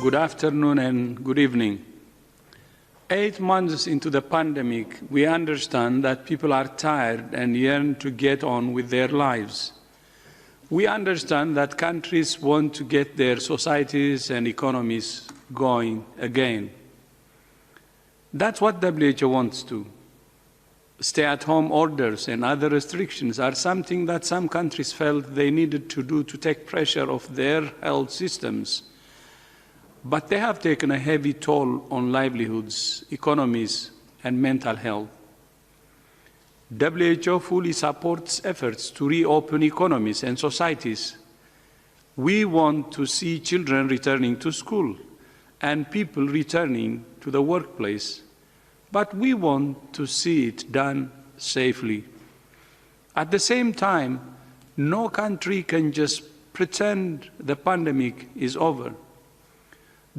Good afternoon and good evening. 8 months into the pandemic, we understand that people are tired and yearn to get on with their lives. We understand that countries want to get their societies and economies going again. That's what WHO wants to. Stay-at-home orders and other restrictions are something that some countries felt they needed to do to take pressure off their health systems. But they have taken a heavy toll on livelihoods, economies, and mental health. WHO fully supports efforts to reopen economies and societies. We want to see children returning to school and people returning to the workplace, but we want to see it done safely. At the same time, no country can just pretend the pandemic is over.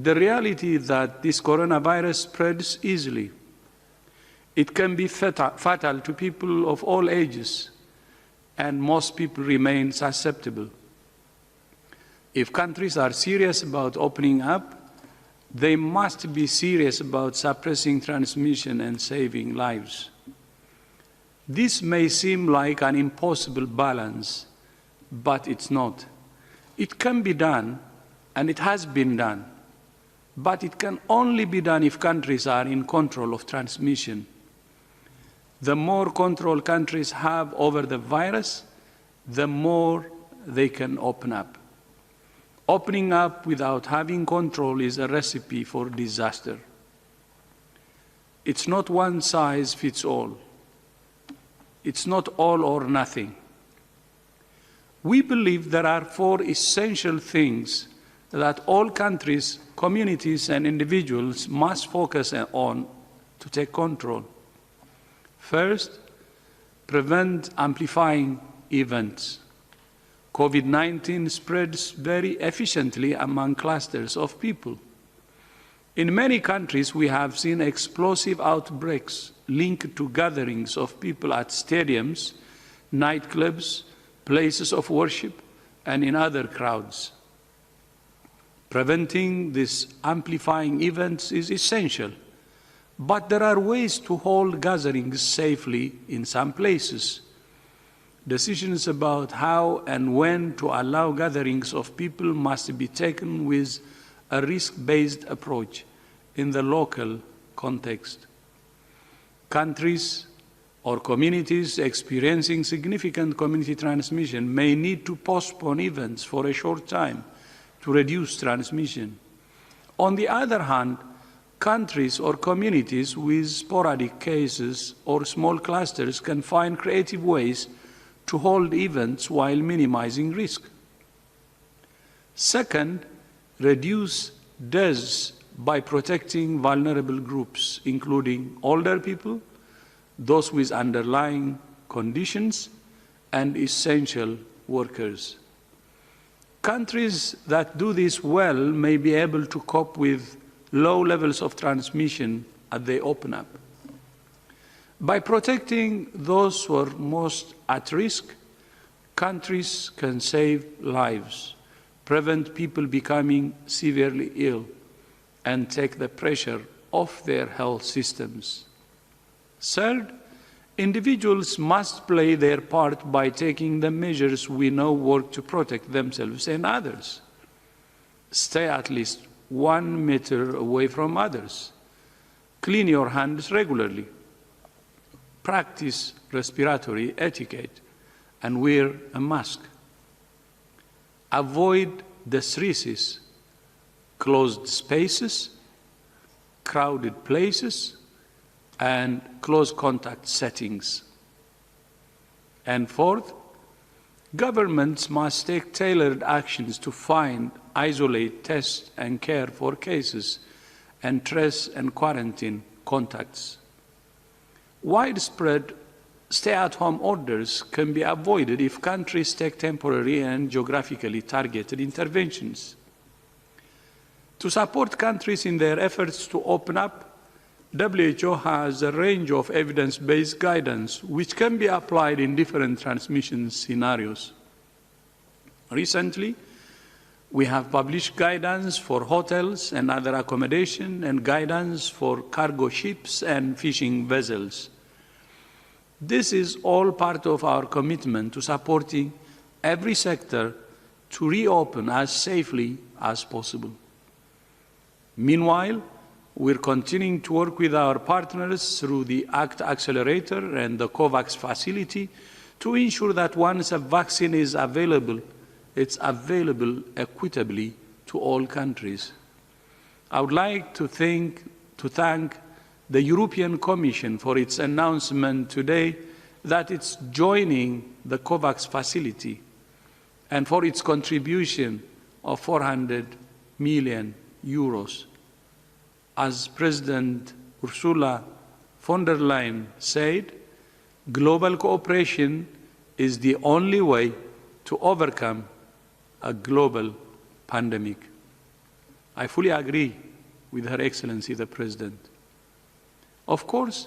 The reality is that this coronavirus spreads easily. It can be fatal to people of all ages, and most people remain susceptible. If countries are serious about opening up, they must be serious about suppressing transmission and saving lives. This may seem like an impossible balance, but it's not. It can be done, and it has been done. But it can only be done if countries are in control of transmission. The more control countries have over the virus, the more they can open up. Opening up without having control is a recipe for disaster. It's not one size fits all. It's not all or nothing. We believe there are 4 essential things that all countries, communities, and individuals must focus on to take control. First, prevent amplifying events. COVID-19 spreads very efficiently among clusters of people. In many countries, we have seen explosive outbreaks linked to gatherings of people at stadiums, nightclubs, places of worship, and in other crowds. Preventing these amplifying events is essential, but there are ways to hold gatherings safely in some places. Decisions about how and when to allow gatherings of people must be taken with a risk-based approach in the local context. Countries or communities experiencing significant community transmission may need to postpone events for a short time to reduce transmission. On the other hand, countries or communities with sporadic cases or small clusters can find creative ways to hold events while minimizing risk. Second, reduce deaths by protecting vulnerable groups, including older people, those with underlying conditions, and essential workers. Countries that do this well may be able to cope with low levels of transmission as they open up. By protecting those who are most at risk, countries can save lives, prevent people becoming severely ill, and take the pressure off their health systems. Third, individuals must play their part by taking the measures we know work to protect themselves and others. Stay at least 1 meter away from others. Clean your hands regularly. Practice respiratory etiquette and wear a mask. Avoid the 3 Cs: closed spaces, crowded places, and close contact settings. And fourth, governments must take tailored actions to find, isolate, test, and care for cases, and trace and quarantine contacts. Widespread stay-at-home orders can be avoided if countries take temporary and geographically targeted interventions. To support countries in their efforts to open up, WHO has a range of evidence-based guidance which can be applied in different transmission scenarios. Recently, We have published guidance for hotels and other accommodation and guidance for cargo ships and fishing vessels. This is all part of our commitment to supporting every sector to reopen as safely as possible. Meanwhile, we're continuing to work with our partners through the ACT Accelerator and the COVAX facility to ensure that once a vaccine is available, it's available equitably to all countries. I would like to thank the European Commission for its announcement today that it's joining the COVAX facility and for its contribution of 400 million euros. As President Ursula von der Leyen said, global cooperation is the only way to overcome a global pandemic. I fully agree with Her Excellency the President. Of course,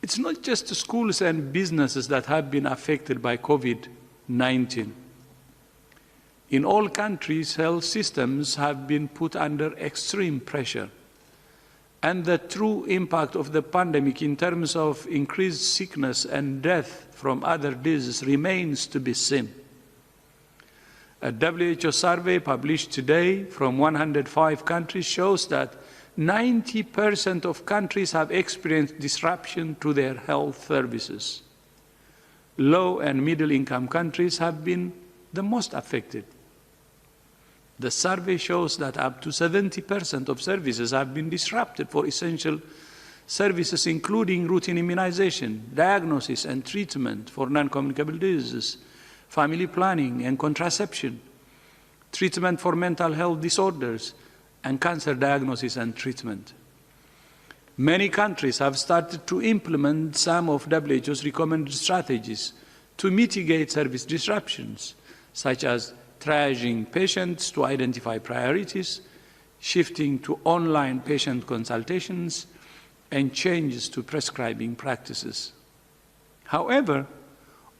it's not just schools and businesses that have been affected by COVID-19. In all countries, health systems have been put under extreme pressure, and the true impact of the pandemic in terms of increased sickness and death from other diseases remains to be seen. A WHO survey published today from 105 countries shows that 90% of countries have experienced disruption to their health services. Low and middle-income countries have been the most affected. The survey shows that up to 70% of services have been disrupted for essential services, including routine immunization, diagnosis and treatment for non-communicable diseases, family planning and contraception, treatment for mental health disorders, and cancer diagnosis and treatment. Many countries have started to implement some of WHO's recommended strategies to mitigate service disruptions, such as triaging patients to identify priorities, shifting to online patient consultations, and changes to prescribing practices. However,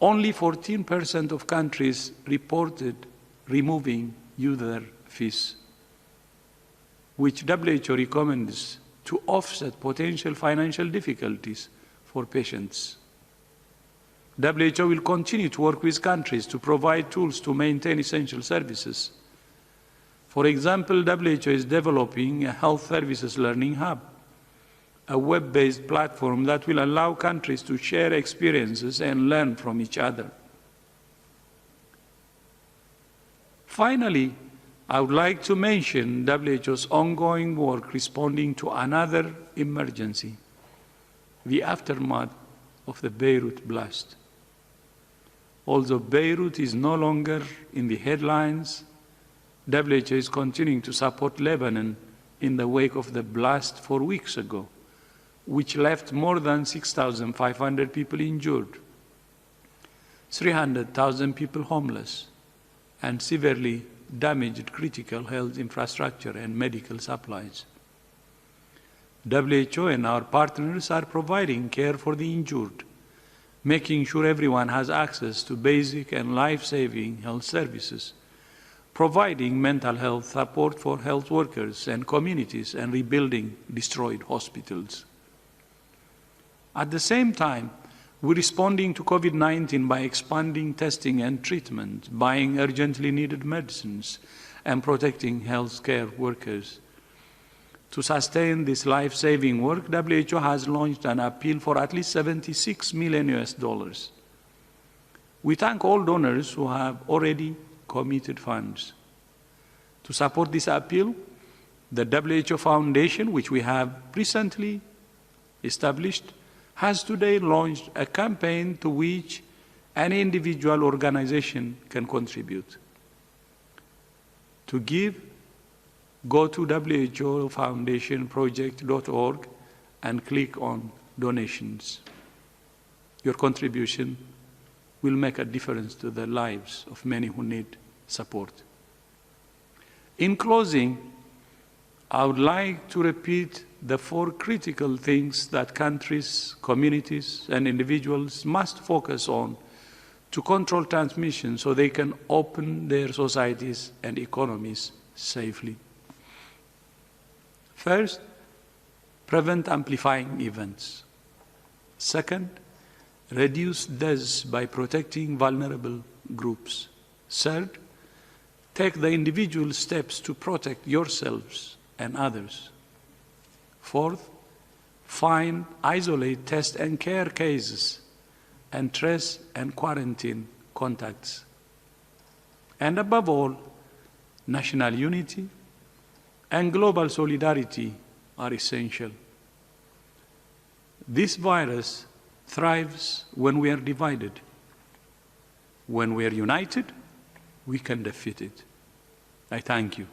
only 14% of countries reported removing user fees, which WHO recommends to offset potential financial difficulties for patients. WHO will continue to work with countries to provide tools to maintain essential services. For example, WHO is developing a health services learning hub, a web-based platform that will allow countries to share experiences and learn from each other. Finally, I would like to mention WHO's ongoing work responding to another emergency, the aftermath of the Beirut blast. Although Beirut is no longer in the headlines, WHO is continuing to support Lebanon in the wake of the blast 4 weeks ago, which left more than 6,500 people injured, 300,000 people homeless, and severely damaged critical health infrastructure and medical supplies. WHO and our partners are providing care for the injured, making sure everyone has access to basic and life-saving health services, providing mental health support for health workers and communities, and rebuilding destroyed hospitals. At the same time, we're responding to COVID-19 by expanding testing and treatment, buying urgently needed medicines, and protecting healthcare workers. To sustain this life-saving work, WHO has launched an appeal for at least $76 million. We thank all donors who have already committed funds. To support this appeal, the WHO Foundation, which we have recently established, has today launched a campaign to which any individual organization can contribute. To give, go to whofoundationproject.org and click on donations. Your contribution will make a difference to the lives of many who need support. In closing, I would like to repeat the 4 critical things that countries, communities, and individuals must focus on to control transmission so they can open their societies and economies safely. First, prevent amplifying events. Second, reduce deaths by protecting vulnerable groups. Third, take the individual steps to protect yourselves and others. Fourth, find, isolate, test, and care cases, and trace and quarantine contacts. And above all, national unity and global solidarity are essential. This virus thrives when we are divided. When we are united, we can defeat it. I thank you.